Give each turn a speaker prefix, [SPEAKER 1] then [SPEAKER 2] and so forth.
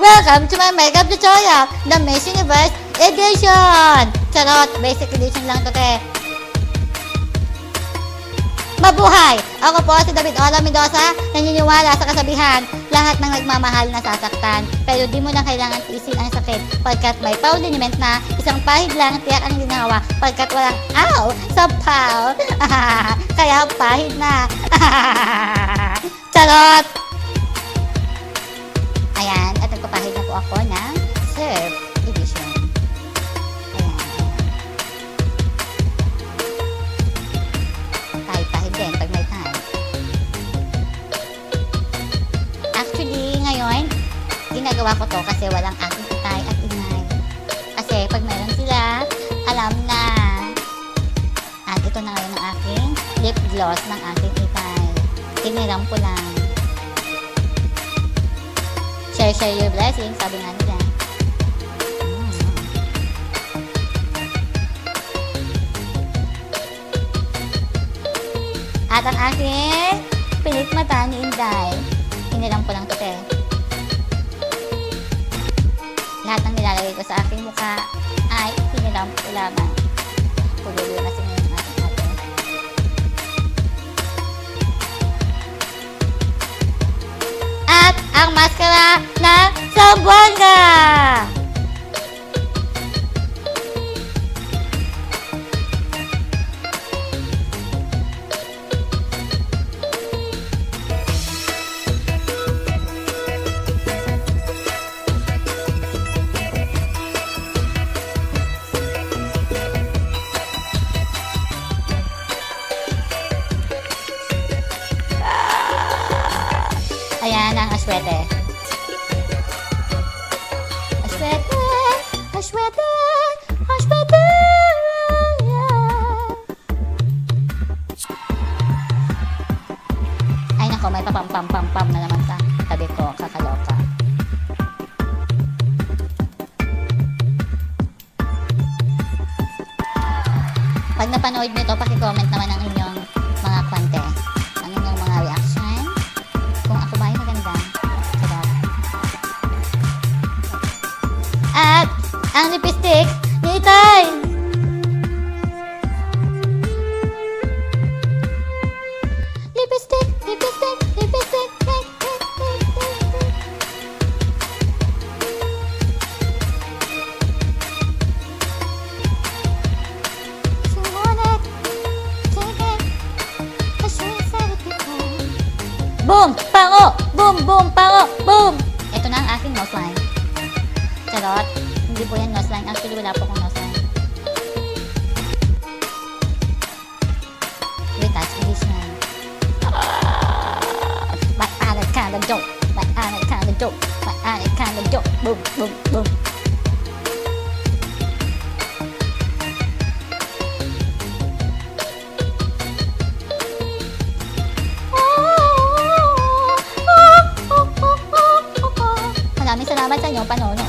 [SPEAKER 1] Welcome to my makeup tutorial, the Miss Universe Edition! Charot! Basic edition lang to, te. Mabuhay! Ako po si David Ola Mendoza, naniniwala sa kasabihan, lahat ng nagmamahal na sasaktan. Pero di mo na kailangan tiisin ang sakit, pagkat may pauliniment na, isang pahid lang tiyak ang ginawa, pagkat walang aw sa paw. Kaya pahid na. Charot! Ayan, at nagpapahid na po ako ng Surf Edition. Pahid din pag may time. Actually, ngayon, ginagawa ko to kasi walang aking itay at inay. Kasi pag meron sila, alam na. At ito na ngayon ang aking lip gloss ng aking itay. Tiniram ko lang. Share your blessings, sabi nga nila. At ang aking pilit mata ni Inday. Inilang ko lang to, te. Lahat ng nilalagay ko sa aking mukha ay pinilang ko lamang. Pululo na sila yung ating ate. At ang maskara ng Zamboanga! Ayan ang aswete. Aswete, aswete, aswete. Ay nako, may papam-pam-pam-pam na naman sa tabi ko. Kakaloka. Pag napanood nyo to, paki-comment naman ang inyong mga kwante. Ang inyong mga reaction. Kung ako ba ay maganda. Sarap. At ang lipstick ni Itay. Lipstick, lipstick, lipstick. Boom! Pango! Boom! Boom! Pango! Boom! Ito na ang aking nose line. Charot. Hindi po yan nose line. Actually, wala po akong nose line. Retouch edition. My anaconda joke. My anaconda joke. My anaconda joke. Boom! Boom! Boom! Maraming salamat sa inyo panonood.